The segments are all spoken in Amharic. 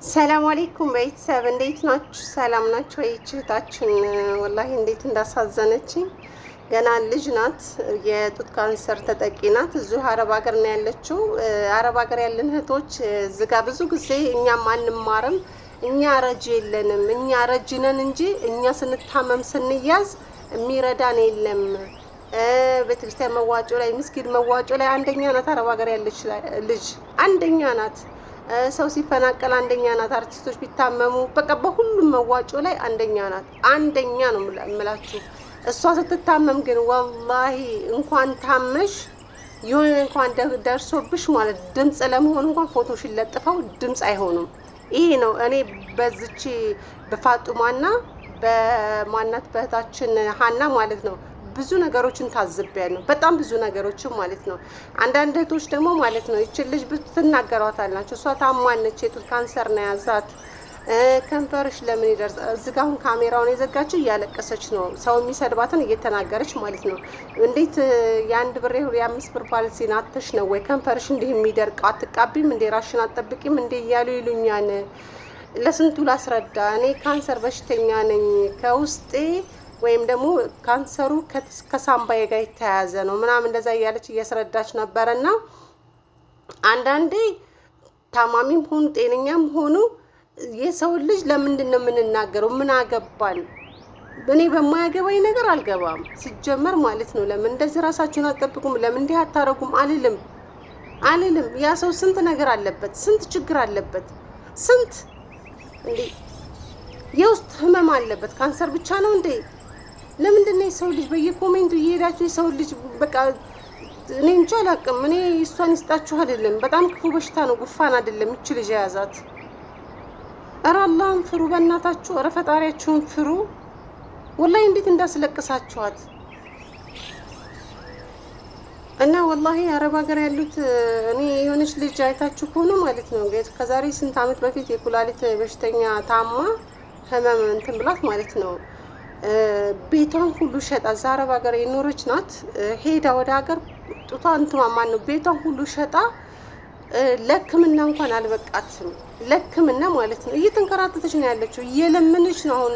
ሰላም አለይኩም ቤተሰብ እንዴት ናችሁ? ሰላም ናችሁ? እህታችን ወላሂ እንዴት እንዳሳዘነችኝ። ገና ልጅ ናት፣ የጡት ካንሰር ተጠቂ ናት። እዚሁ አረብ ሀገር ነው ያለችው። አረብ ሀገር ያለን እህቶች ዝጋ ብዙ ጊዜ እኛም አንማርም። እኛ ረጅ የለንም፣ እኛ ረጅ ነን እንጂ እኛ ስንታመም ስንያዝ የሚረዳን የለም። ቤተክርስቲያን መዋጮ ላይ ምስጊድ መዋጮ ላይ አንደኛ ናት። አረብ ሀገር ያለች ልጅ አንደኛ ናት። ሰው ሲፈናቀል አንደኛ ናት። አርቲስቶች ቢታመሙ በቃ በሁሉም መዋጮ ላይ አንደኛ ናት። አንደኛ ነው የምላችሁ። እሷ ስትታመም ግን ወላሂ እንኳን ታመሽ የሆነ እንኳን ደርሶብሽ ማለት ድምፅ ለመሆን እንኳን ፎቶሽን ለጥፈው ድምፅ አይሆኑም። ይሄ ነው እኔ በዚች በፋጡማና በማናት በእህታችን ሀና ማለት ነው ብዙ ነገሮችን ታዝቤያለሁ። በጣም ብዙ ነገሮችን ማለት ነው። አንዳንድ እህቶች ደግሞ ማለት ነው ይችን ልጅ ትናገሯታላችሁ። እሷ ታማነች፣ የጡት ካንሰር ነው ያዛት። ከንፈርሽ ለምን ይደርስ እዚህ ጋር አሁን ካሜራውን የዘጋችው እያለቀሰች ነው። ሰው የሚሰድባትን እየተናገረች ማለት ነው። እንዴት የአንድ ብር የአምስት ብር ፓልሲን አተሽ ነው ወይ ከንፈርሽ እንዲህ የሚደርቀው? አትቃቢም እንዴ? ራሽን አትጠብቂም እንዴ? እያሉ ይሉኛል። ለስንቱ ላስረዳ? እኔ ካንሰር በሽተኛ ነኝ ከውስጤ ወይም ደግሞ ካንሰሩ ከሳምባዬ ጋር የተያያዘ ነው ምናምን እንደዛ እያለች እያስረዳች ነበረና አንዳንዴ ታማሚም ሆኑ ጤነኛም ሆኑ የሰው ልጅ ለምንድን ነው የምንናገረው? ምን አገባን? እኔ በማያገባኝ ነገር አልገባም ሲጀመር ማለት ነው። ለምን እንደዚህ ራሳችሁን አትጠብቁም? ለምን እንዲህ አታረጉም? አልልም። ያ ሰው ስንት ነገር አለበት፣ ስንት ችግር አለበት፣ ስንት እንዴ የውስጥ ህመም አለበት። ካንሰር ብቻ ነው እንዴ? ለምንድን ነው የሰው ልጅ በየኮሜንቱ እየሄዳችሁ የሰው ልጅ በቃ እኔ እንጃ አላውቅም። እኔ እሷን ይስጣችሁ አይደለም፣ በጣም ክፉ በሽታ ነው፣ ጉፋን አይደለም እቺ ልጅ የያዛት። ኧረ አላህን ፍሩ በእናታችሁ፣ ኧረ ፈጣሪያችሁን ፍሩ። ወላሂ እንዴት እንዳስለቅሳችኋት እና ወላሂ አረብ ሀገር ያሉት እኔ የሆነች ልጅ አይታችሁ ከሆነ ማለት ነው ከዛሬ ስንት ዓመት በፊት የኩላሊት በሽተኛ ታማ ህመም እንትን ብላት ማለት ነው ቤቷን ሁሉ ሸጣ፣ እዛ አረብ ሀገር የኖረች ናት። ሄዳ ወደ ሀገር ጡቷ እንትማማን ነው ቤቷን ሁሉ ሸጣ ለሕክምና እንኳን አልበቃትም። ለሕክምና ማለት ነው እየተንከራተተች ነው ያለችው፣ እየለመነች ነው አሁን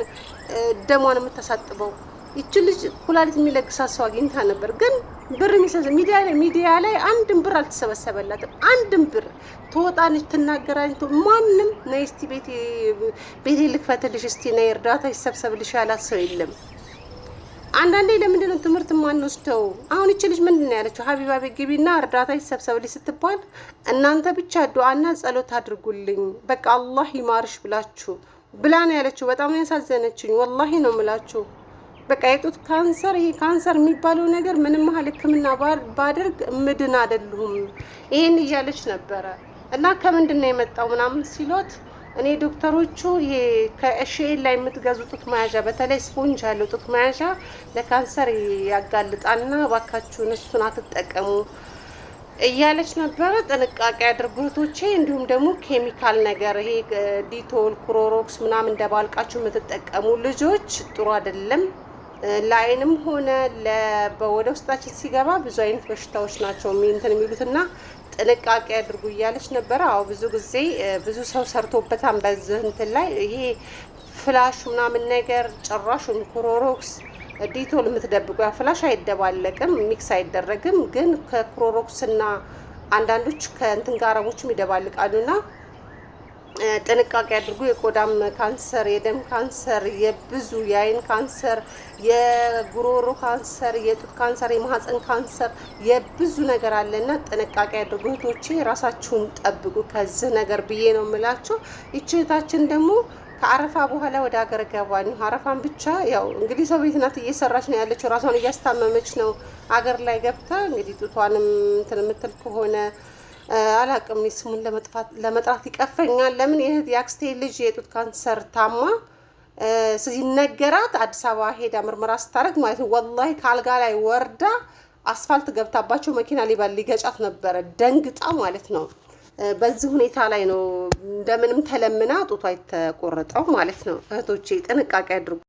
ደሟን የምታሳጥበው። ይቺ ልጅ ኩላሊት የሚለግሳት ሰው አግኝታ ነበር፣ ግን ብር ሚዲያ ላይ አንድም ብር አልተሰበሰበላትም። አንድም ብር ትወጣለች፣ ትናገራለች። ማንም ነይ እስቲ ቤቴ ልክፈትልሽ፣ እስቲ ነይ እርዳታ ይሰብሰብልሽ ያላት ሰው የለም። አንዳንዴ ለምንድን ነው ትምህርት ማንወስደው? አሁን ይቺ ልጅ ምንድን ነው ያለችው? ሀቢባ ቤት ግቢና እርዳታ ይሰብሰብልሽ ስትባል እናንተ ብቻ ዱዓና ጸሎት አድርጉልኝ በቃ አላህ ይማርሽ ብላችሁ ብላ ነው ያለችው። በጣም ያሳዘነችኝ ወላሂ ነው የምላችሁ። በቃ የጡት ካንሰር ይሄ ካንሰር የሚባለው ነገር ምንም ያህል ሕክምና ባደርግ ምድን አይደለሁም ይሄን እያለች ነበረ። እና ከምንድን ነው የመጣው ምናምን ሲሎት እኔ ዶክተሮቹ ይሄ ከኤሽኤል ላይ የምትገዙ ጡት መያዣ በተለይ ስፖንጅ ያለው ጡት መያዣ ለካንሰር ያጋልጣልና እባካችሁን እሱን አትጠቀሙ እያለች ነበረ። ጥንቃቄ አድርጉ እህቶቼ። እንዲሁም ደግሞ ኬሚካል ነገር ይሄ ዲቶል፣ ክሎሮክስ ምናምን እንደባልቃችሁ የምትጠቀሙ ልጆች ጥሩ አይደለም። ለአይንም ሆነ ወደ ውስጣችን ሲገባ ብዙ አይነት በሽታዎች ናቸው እንትን የሚሉትና ጥንቃቄ አድርጉ እያለች ነበረ። አዎ ብዙ ጊዜ ብዙ ሰው ሰርቶበታል በዚህ እንትን ላይ ይሄ ፍላሽ ምናምን ነገር ጭራሹን ክሎሮክስ ዲቶል የምትደብቁ ያ ፍላሽ አይደባለቅም፣ ሚክስ አይደረግም። ግን ከክሎሮክስ እና አንዳንዶች ከእንትን ጋር አረቦችም ይደባልቃሉና ጥንቃቄ አድርጉ። የቆዳም ካንሰር፣ የደም ካንሰር፣ የብዙ የአይን ካንሰር፣ የጉሮሮ ካንሰር፣ የጡት ካንሰር፣ የማህፀን ካንሰር የብዙ ነገር አለና ጥንቃቄ አድርጉ እህቶቼ። ራሳችሁን ጠብቁ ከዚህ ነገር ብዬ ነው የምላችሁ። ይህች እህታችን ደግሞ ከአረፋ በኋላ ወደ ሀገር ገባን። አረፋን ብቻ ያው እንግዲህ ሰው ቤት ናት እየሰራች ነው ያለችው፣ ራሷን እያስታመመች ነው። ሀገር ላይ ገብታ እንግዲህ ጡቷንም እንትን የምትል ከሆነ አላቅም፣ ስሙን ለመጥራት ይቀፈኛል። ለምን የአክስቴ ልጅ የጡት ካንሰር ታማ ሲነገራት አዲስ አበባ ሄዳ ምርመራ ስታደርግ ማለት ነው ወላሂ ካልጋ ላይ ወርዳ አስፋልት ገብታባቸው መኪና ሊገጫት ነበረ፣ ደንግጣ ማለት ነው። በዚህ ሁኔታ ላይ ነው እንደምንም ተለምና ጡቷ የተቆረጠው ማለት ነው። እህቶቼ ጥንቃቄ አድርጉ።